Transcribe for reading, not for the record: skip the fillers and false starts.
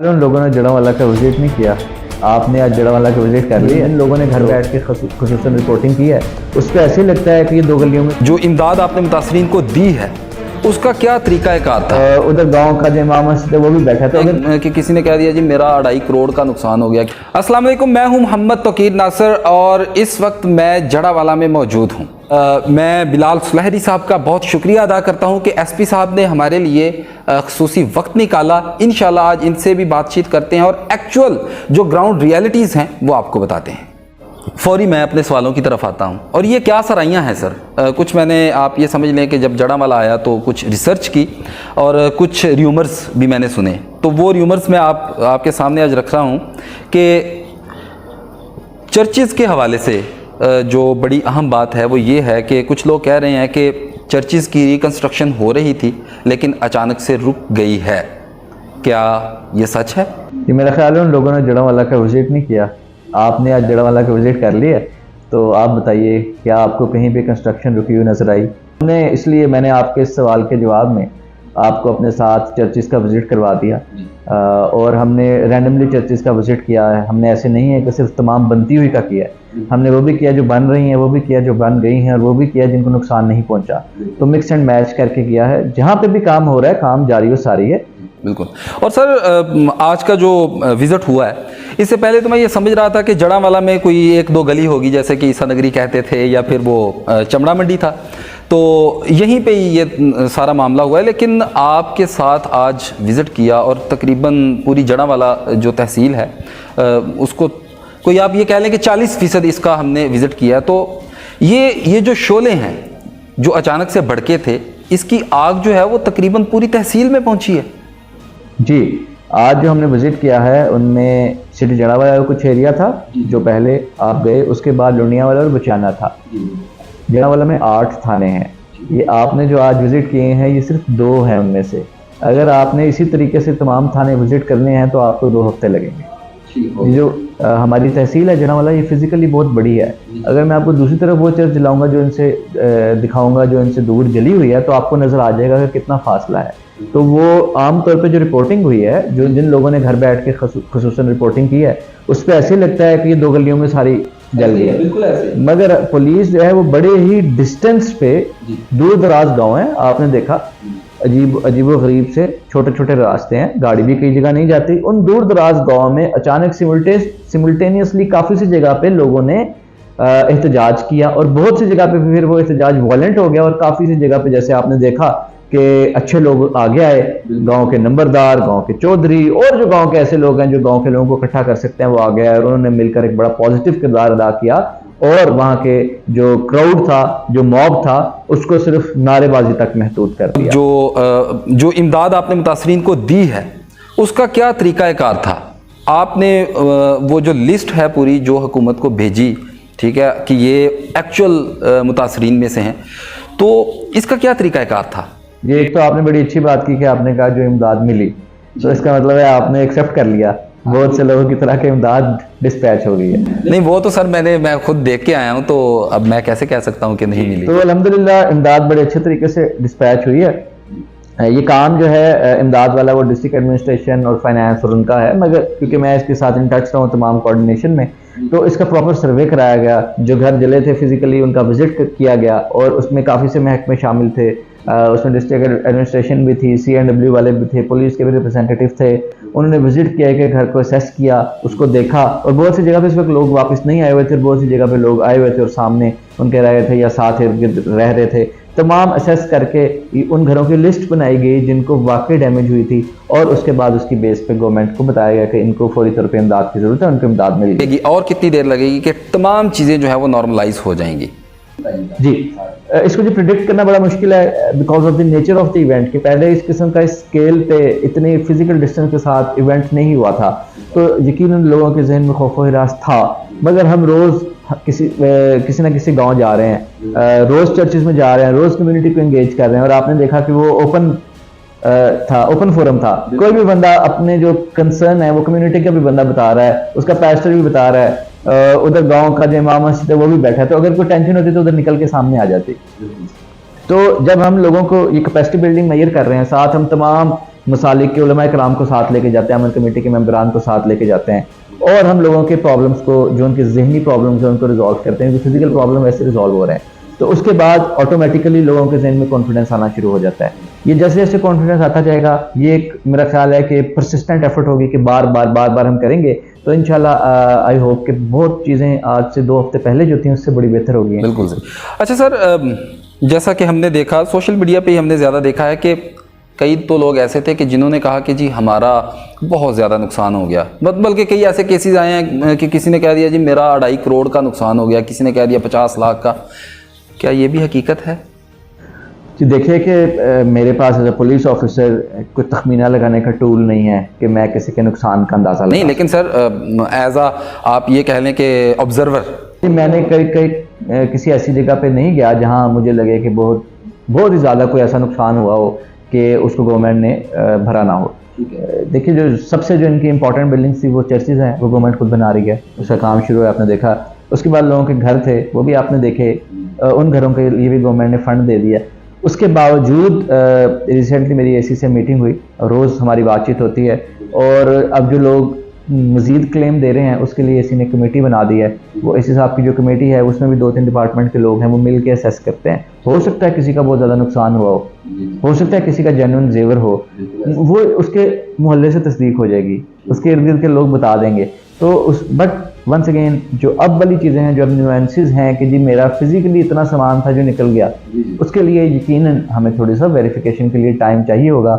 उन लोगों ने जड़ावाला का विजिट नहीं किया। आपने आज जड़ावाला का विजिट कर लिया। इन लोगों ने घर बैठ के खुसूसन रिपोर्टिंग की है। उस पर ऐसे लगता है कि ये दो गलियों में जो इमदाद आपने मुतासरीन को दी है उसका क्या तरीकाकार था? उधर गांव का जो इमाम मस्जिद है वो भी बैठा था। कि किसी ने कह दिया जी मेरा 2.5 करोड़ का नुकसान हो गया। अस्सलाम वालेकुम, मैं हूं मोहम्मद तौकीर नासिर और इस वक्त मैं जड़ावाला में मौजूद हूं। मैं बिलाल सुलहरी साहब का बहुत शुक्रिया अदा करता हूं कि एसपी साहब ने हमारे लिए खुसूसी वक्त निकाला। इंशाल्लाह आज इनसे भी बातचीत करते हैं और एक्चुअल जो ग्राउंड रियलिटीज़ हैं वो आपको बताते हैं। फौरी मैं अपने सवालों की तरफ आता हूं। और ये क्या सराइयाँ हैं सर? कुछ मैंने, आप ये समझ लें कि जब जड़ावाला आया तो कुछ रिसर्च की और कुछ र्यूमर्स भी मैंने सुने। तो वो र्यूमर्स मैं आपके सामने आज रख रहा हूं कि चर्चेज़ के हवाले से जो बड़ी अहम बात है वो ये है कि कुछ लोग कह रहे हैं कि चर्चेज़ की रिकन्स्ट्रक्शन हो रही थी लेकिन अचानक से रुक गई है। क्या ये सच है? ये मेरा ख्याल है उन लोगों ने जड़ावाला का विजिट नहीं किया। आपने आज जड़ावाला का विजिट कर लिया। तो आप बताइए, क्या आपको कहीं पे कंस्ट्रक्शन रुकी हुई नजर आई? इसलिए मैंने आपके इस सवाल के जवाब में आपको अपने साथ चर्चिस का विजिट करवा दिया। और हमने रैंडमली चर्चिस का विजिट किया है। हमने ऐसे नहीं है कि सिर्फ तमाम बनती हुई का किया है। हमने वो भी किया जो बन रही हैं, वो भी किया जो बन गई हैं, और वो भी किया जिनको नुकसान नहीं पहुंचा। तो मिक्स एंड मैच करके किया है। जहाँ पे भी काम हो रहा है, काम जारी व सारी है। बिल्कुल। और सर आज का जो विज़िट हुआ है, इससे पहले तो मैं ये समझ रहा था कि जड़ावाला में कोई 1-2 गली होगी, जैसे कि ईसा नगरी कहते थे, या फिर वो चमड़ा मंडी था, तो यहीं पे ही ये सारा मामला हुआ है। लेकिन आपके साथ आज विज़िट किया और तकरीबन पूरी जड़ावाला जो तहसील है उसको कोई आप ये कह लें कि 40% इसका हमने विज़िट किया है। तो ये जो शोले हैं जो अचानक से भड़के थे, इसकी आग जो है वो तकरीबन पूरी तहसील में पहुंची है। जी, आज जो हमने विजिट किया है उनमें सिटी जड़ावाला का कुछ एरिया था जो पहले आप गए, उसके बाद लुनियावाला और बचाना था। जड़ावाला में 8 थाने हैं। ये आपने जो आज विजिट किए हैं ये सिर्फ 2 हैं उनमें से। अगर आपने इसी तरीके से तमाम थाने विजिट करने हैं तो आपको 2 हफ्ते लगेंगे। ये जो हमारी तहसील है जड़ावाला, ये फिजिकली बहुत बड़ी है। अगर मैं आपको दूसरी तरफ वो चीज़ दिलाऊंगा जो इनसे दिखाऊंगा जो इनसे दूर जली हुई है, तो आपको नज़र आ जाएगा कि कितना फासला है। तो वो आमतौर पे जो रिपोर्टिंग हुई है, जो जिन लोगों ने घर बैठ के खुसूसन रिपोर्टिंग की है, उस पर ऐसे लगता है कि ये 2 गलियों में सारी जल गई है। मगर पुलिस जो है वो बड़े ही डिस्टेंस पे, दूर दराज गाँव है, आपने देखा अजीबो गरीब से छोटे छोटे रास्ते हैं, गाड़ी भी कई जगह नहीं जाती। उन दूर दराज गाँव में अचानक सिमुल्टेनियसली काफ़ी सी जगह पे लोगों ने एहतजाज किया, और बहुत सी जगह पे फिर वो एहतजाज वायलेंट हो गया। और काफ़ी सी जगह पे जैसे आपने देखा कि अच्छे लोग आगे आए, गांव के नंबरदार, गांव के चौधरी, और जो गांव के ऐसे लोग हैं जो गांव के लोगों को इकट्ठा कर सकते हैं, वो आगे आए और उन्होंने मिलकर एक बड़ा पॉजिटिव किरदार अदा किया। और वहां के जो क्राउड था, जो मॉब था, उसको सिर्फ नारेबाजी तक महदूद कर दिया। जो इमदाद आपने मुतासरीन को दी है उसका क्या तरीकाकार था? आपने वो जो लिस्ट है पूरी जो हुकूमत को भेजी, ठीक है, कि ये एक्चुअल मुतासरीन में से हैं, तो इसका क्या तरीकाकार था? ये एक तो आपने बड़ी अच्छी बात की कि आपने कहा जो इमदाद मिली, तो इसका मतलब है आपने एक्सेप्ट कर लिया। बहुत से लोगों की तरह के इमदाद डिस्पैच हो गई है। नहीं, वो तो सर मैं खुद देख के आया हूँ, तो अब मैं कैसे कह सकता हूँ कि नहीं मिली। तो अल्हम्दुलिल्लाह इमदाद बड़े अच्छे तरीके से डिस्पैच हुई है। ये काम जो है इमदाद वाला वो डिस्ट्रिक्ट एडमिनिस्ट्रेशन और फाइनेंस और उनका है, मगर क्योंकि मैं इसके साथ इन टच रहा हूँ तमाम कोऑर्डिनेशन में, तो इसका प्रॉपर सर्वे कराया गया। जो घर जले थे फिजिकली उनका विजिट किया गया, और उसमें काफ़ी से महकमे शामिल थे। उसमें डिस्ट्रिक्ट एडमिनिस्ट्रेशन भी थी, CNW वाले भी थे, पुलिस के भी रिप्रेजेंटेटिव थे। उन्होंने विजिट किया कि घर को असेस किया, उसको देखा। और बहुत सी जगह पे इस वक्त लोग वापस नहीं आए हुए थे, बहुत सी जगह पे लोग आए हुए थे और सामने उनके रह रहे थे या साथ रह रहे थे। तमाम असेस करके उन घरों की लिस्ट बनाई गई जिनको वाकई डैमेज हुई थी, और उसके बाद उसकी बेस पे गवर्नमेंट को बताया गया कि इनको फौरी तौर पे इमदाद की जरूरत है, उनको इमदाद मिलेगी। और कितनी देर लगेगी कि तमाम चीज़ें जो है वो नॉर्मलाइज हो जाएंगी? जी, इसको जो प्रिडिक्ट करना बड़ा मुश्किल है because of the nature of the event, कि पहले इस किस्म का स्केल पे इतनी फिजिकल डिस्टेंस के साथ इवेंट नहीं हुआ था। तो यकीनन लोगों के जहन में खौफ व हिरास था। मगर हम रोज़ किसी ना किसी गांव जा रहे हैं, रोज़ चर्चेज में जा रहे हैं, रोज़ कम्युनिटी को एंगेज कर रहे हैं, और आपने देखा कि वो ओपन फोरम था। कोई भी बंदा अपने जो कंसर्न है वो कम्युनिटी का भी बंदा बता रहा है, उसका पैस्टर भी बता रहा है, उधर गांव का जो इमाम मस्जिद है वो भी बैठा है। तो अगर कोई टेंशन होती तो उधर निकल के सामने आ जाती। तो जब हम लोगों को ये कैपेसिटी बिल्डिंग मेजर कर रहे हैं, साथ हम तमाम मसालिक के उलमा कराम को साथ लेके जाते हैं, अमल कमेटी के मेंबरान को साथ लेके जाते हैं, और हम लोगों के प्रॉब्लम्स को, जो उनके जहनी प्रॉब्लम्स हैं, उनको रिजॉल्व करते हैं। फिजिकल प्रॉब्लम वैसे रिजॉल्व हो रहे हैं, तो उसके बाद ऑटोमेटिकली लोगों के जहन में कॉन्फिडेंस आना शुरू हो जाता है। ये जैसे जैसे कॉन्फिडेंस आता जाएगा, ये एक मेरा ख्याल है कि परसिस्टेंट एफर्ट होगी कि बार बार हम करेंगे, तो इंशाल्लाह आई होप कि बहुत चीज़ें आज से 2 हफ्ते पहले जो थी उससे बड़ी बेहतर होगी। बिल्कुल सही। अच्छा सर, जैसा कि हमने देखा सोशल मीडिया पे ही हमने ज़्यादा देखा है कि कई तो लोग ऐसे थे कि जिन्होंने कहा कि जी हमारा बहुत ज़्यादा नुकसान हो गया, बल्कि कई ऐसे केसेस आए हैं कि किसी ने कह दिया जी मेरा 2.5 करोड़ का नुकसान हो गया, किसी ने कह दिया 50 लाख का। क्या ये भी हकीकत है? जी देखिए कि मेरे पास एज ए पुलिस ऑफिसर कोई तखमीना लगाने का टूल नहीं है कि मैं किसी के नुकसान का अंदाज़ा नहीं, लेकिन सर एज आप ये कह लें कि ऑब्जर्वर, मैंने कई किसी ऐसी जगह पे नहीं गया जहां मुझे लगे कि बहुत ही ज़्यादा कोई ऐसा नुकसान हुआ हो कि उसको गवर्नमेंट ने भरा ना हो। देखिए जो इनकी इंपॉर्टेंट बिल्डिंग्स थी वो चर्चेज़ हैं, वो गवर्नमेंट खुद बना रही है, उसका काम शुरू है, आपने देखा। उसके बाद लोगों के घर थे वो भी आपने देखे, उन घरों के लिए भी गवर्नमेंट ने फ़ंड दे दिया। उसके बावजूद रिसेंटली मेरी एसी से मीटिंग हुई, रोज़ हमारी बातचीत होती है, और अब जो लोग मज़ीद क्लेम दे रहे हैं उसके लिए एसी ने कमेटी बना दी है। वो एसी साहब की जो कमेटी है उसमें भी 2-3 डिपार्टमेंट के लोग हैं, वो मिल के असेस करते हैं। हो सकता है किसी का बहुत ज़्यादा नुकसान हुआ हो सकता है किसी का जेन्युइन जेवर हो, वो उसके मोहल्ले से तस्दीक हो जाएगी, उसके इर्द गिर्द के लोग बता देंगे। तो बट वंस अगेन जो अब वाली चीज़ें हैं, जो अब न्यूएंसेस हैं कि जी मेरा फिजिकली इतना सामान था जो निकल गया, उसके लिए यकीनन हमें थोड़ी सा वेरिफिकेशन के लिए टाइम चाहिए होगा।